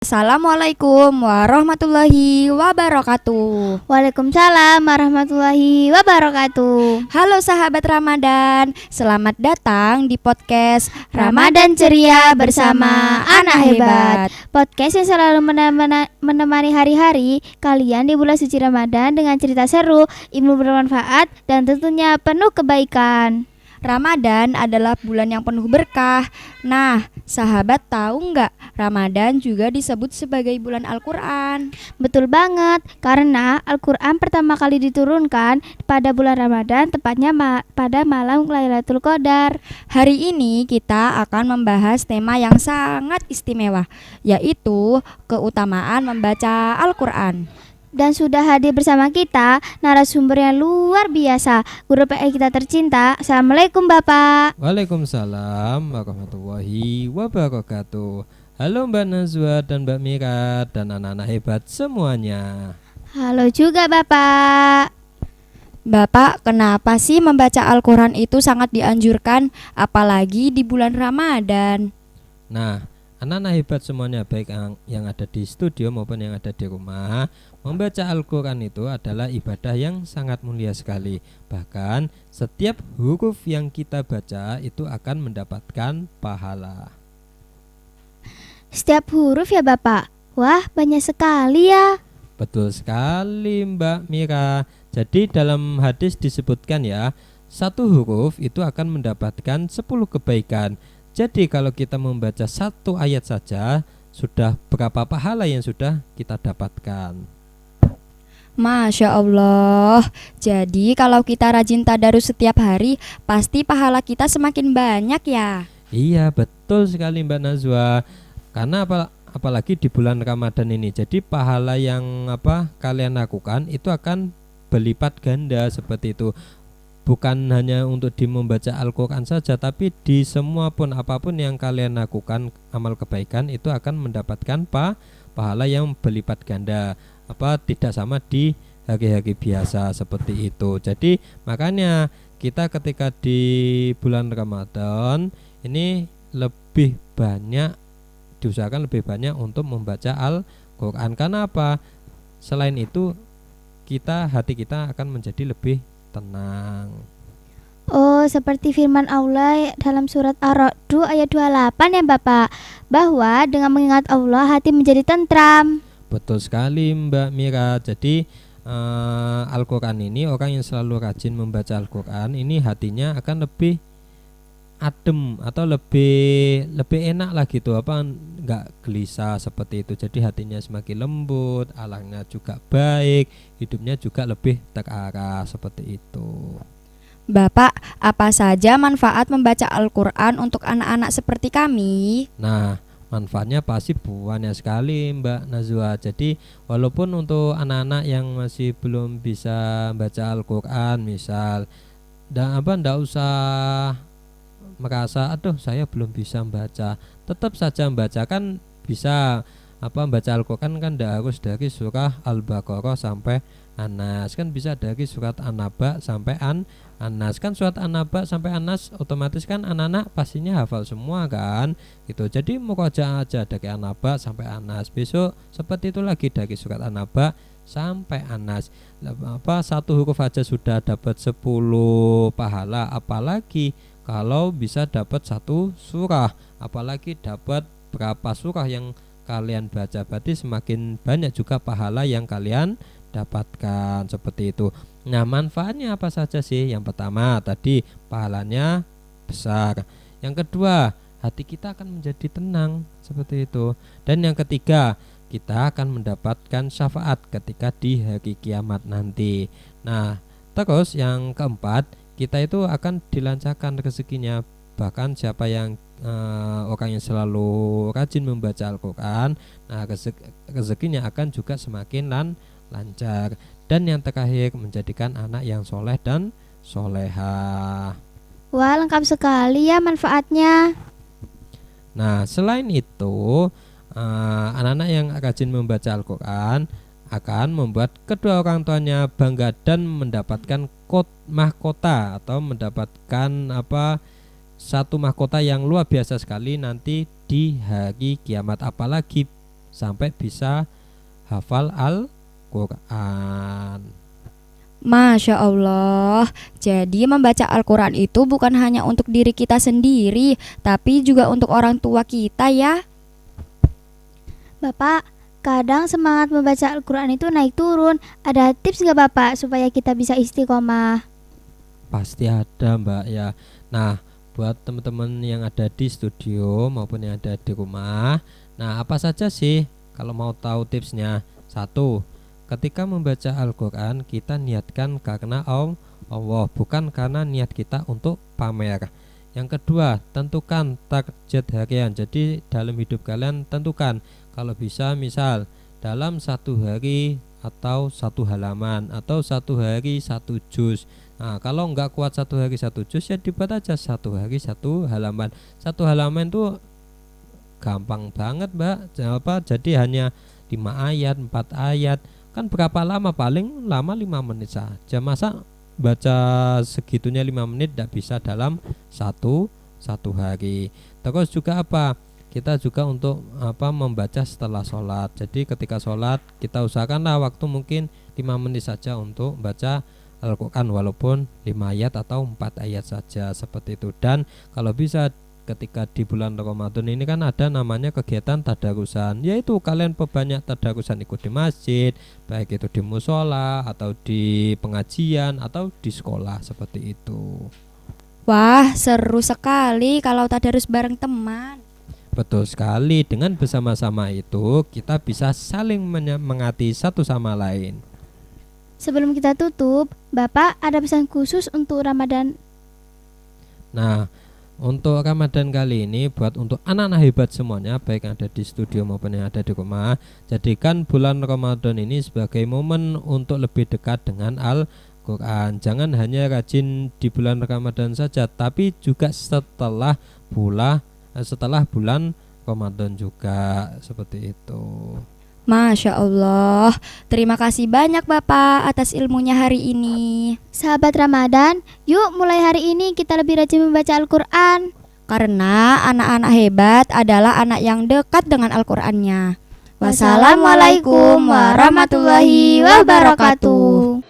Assalamualaikum warahmatullahi wabarakatuh. Waalaikumsalam warahmatullahi wabarakatuh. Halo sahabat Ramadan, selamat datang di podcast Ramadan Ceria bersama Anak Hebat. Podcast yang selalu menemani hari-hari kalian di bulan suci Ramadan dengan cerita seru, ilmu bermanfaat, dan tentunya penuh kebaikan. Ramadan adalah bulan yang penuh berkah. Nah, sahabat tahu nggak, Ramadan juga disebut sebagai bulan Al-Quran. Betul banget, karena Al-Quran pertama kali diturunkan pada bulan Ramadan, tepatnya pada malam Lailatul Qadar. Hari ini kita akan membahas tema yang sangat istimewa, yaitu keutamaan membaca Al-Quran. Dan sudah hadir bersama kita narasumber yang luar biasa, guru PE kita tercinta. Assalamualaikum Bapak. Waalaikumsalam warahmatullahi wabarakatuh. Halo Mbak Nazwa dan Mbak Mira dan anak-anak hebat semuanya. Halo juga Bapak. Bapak, kenapa sih membaca Al-Quran itu sangat dianjurkan, apalagi di bulan Ramadan? Nah, anak-anak hebat semuanya, baik yang ada di studio maupun yang ada di rumah, membaca Al-Quran itu adalah ibadah yang sangat mulia sekali. Bahkan setiap huruf yang kita baca itu akan mendapatkan pahala. Setiap huruf ya Bapak? Wah, banyak sekali ya. Betul sekali Mbak Mira. Jadi dalam hadis disebutkan ya, satu huruf itu akan mendapatkan 10 kebaikan. Jadi kalau kita membaca satu ayat saja, sudah berapa pahala yang sudah kita dapatkan. Masya Allah. Jadi kalau kita rajin tadarus setiap hari, pasti pahala kita semakin banyak ya. Iya, betul sekali Mbak Nazwa. Karena apalagi di bulan Ramadan ini. Jadi pahala yang kalian lakukan itu akan berlipat ganda seperti itu. Bukan hanya untuk di membaca Al-Quran saja, tapi di semua pun apapun yang kalian lakukan amal kebaikan itu akan mendapatkan pahala yang berlipat ganda. Tidak sama di hari-hari biasa seperti itu. Jadi makanya kita ketika di bulan Ramadan ini diusahakan lebih banyak untuk membaca Al-Quran. Karena apa? Selain itu hati kita akan menjadi lebih tenang. Oh, seperti firman Allah dalam surat Ar-Ra'd ayat 28 ya Bapak, bahwa dengan mengingat Allah hati menjadi tentram. Betul sekali Mbak Mira. Jadi Al-Quran ini, orang yang selalu rajin membaca Al-Quran ini hatinya akan lebih adem atau lebih enak lah gitu, nggak gelisah seperti itu. Jadi hatinya semakin lembut, alangnya juga baik, hidupnya juga lebih terarah seperti itu. Bapak, apa saja manfaat membaca Al-Quran untuk anak-anak seperti kami? Nah, manfaatnya pasti banyak sekali Mbak Nazwa. Jadi walaupun untuk anak-anak yang masih belum bisa baca Al-Quran misal, ndak usah merasa aduh saya belum bisa membaca. Tetap saja membaca, kan bisa baca Al-Quran kan ndak harus dari surah Al-Baqarah sampai An-Nas, kan bisa dari surat An-Naba sampai An-Nas. Kan surat An-Naba sampai An-Nas otomatis kan anak-anak pastinya hafal semua kan gitu. Jadi murojaah aja dari An-Naba sampai An-Nas. Besok seperti itu lagi dari surat An-Naba sampai An-Nas. Satu huruf aja sudah dapat 10 pahala, apalagi kalau bisa dapat satu surah, apalagi dapat berapa surah yang kalian baca, berarti semakin banyak juga pahala yang kalian dapatkan seperti itu. Nah, manfaatnya apa saja sih? Yang pertama tadi pahalanya besar. Yang kedua, hati kita akan menjadi tenang seperti itu. Dan yang ketiga, kita akan mendapatkan syafaat ketika di hari kiamat nanti. Nah, terus yang keempat, kita itu akan dilancarkan rezekinya. Bahkan siapa yang orang yang selalu rajin membaca Al-Quran, nah rezekinya akan juga semakin lancar. Dan yang terakhir, menjadikan anak yang soleh dan soleha. Wah, lengkap sekali ya manfaatnya. Nah, selain itu anak-anak yang rajin membaca Al-Quran akan membuat kedua orang tuanya bangga dan mendapatkan mahkota atau mendapatkan satu mahkota yang luar biasa sekali nanti di hari kiamat. Apalagi sampai bisa hafal Al-Quran. Masya Allah, jadi membaca Al-Quran itu bukan hanya untuk diri kita sendiri, tapi juga untuk orang tua kita ya. Bapak, kadang semangat membaca Al-Quran itu naik turun. Ada tips gak Bapak supaya kita bisa istiqomah? Pasti ada Mbak ya. Nah, buat teman-teman yang ada di studio maupun yang ada di rumah, nah apa saja sih kalau mau tahu tipsnya? Satu, ketika membaca Al-Quran kita niatkan karena Allah, bukan karena niat kita untuk pamer. Yang kedua, tentukan target harian. Jadi dalam hidup kalian tentukan, kalau bisa misal dalam satu hari atau satu halaman atau satu hari satu juz. Nah, kalau nggak kuat satu hari satu juz ya dibuat aja satu hari satu halaman. Satu halaman itu gampang banget Mbak. Jadi hanya 5 ayat, 4 ayat. Kan berapa lama? Paling lama 5 menit saja. Masa baca segitunya 5 menit tidak bisa dalam satu hari. Terus juga apa? Kita juga untuk membaca setelah sholat. Jadi ketika sholat kita usahakanlah waktu mungkin 5 menit saja untuk baca Al-Quran, walaupun 5 ayat atau 4 ayat saja seperti itu. Dan kalau bisa ketika di bulan Ramadan ini kan ada namanya kegiatan tadarusan, yaitu kalian perbanyak tadarusan, ikut di masjid, baik itu di musola atau di pengajian atau di sekolah seperti itu. Wah, seru sekali kalau tadarus bareng teman. Betul sekali, dengan bersama-sama itu kita bisa saling menyemangati satu sama lain. Sebelum kita tutup, Bapak ada pesan khusus untuk Ramadan? Nah, untuk Ramadan kali ini buat untuk anak-anak hebat semuanya, baik yang ada di studio maupun yang ada di rumah, jadikan bulan Ramadan ini sebagai momen untuk lebih dekat dengan Al-Quran. Jangan hanya rajin di bulan Ramadan saja, tapi juga setelah bulan Ramadan juga, seperti itu. Masya Allah, terima kasih banyak Bapak atas ilmunya hari ini. Sahabat Ramadan, yuk mulai hari ini kita lebih rajin membaca Al-Quran. Karena anak-anak hebat adalah anak yang dekat dengan Al-Qurannya. Wassalamualaikum warahmatullahi wabarakatuh.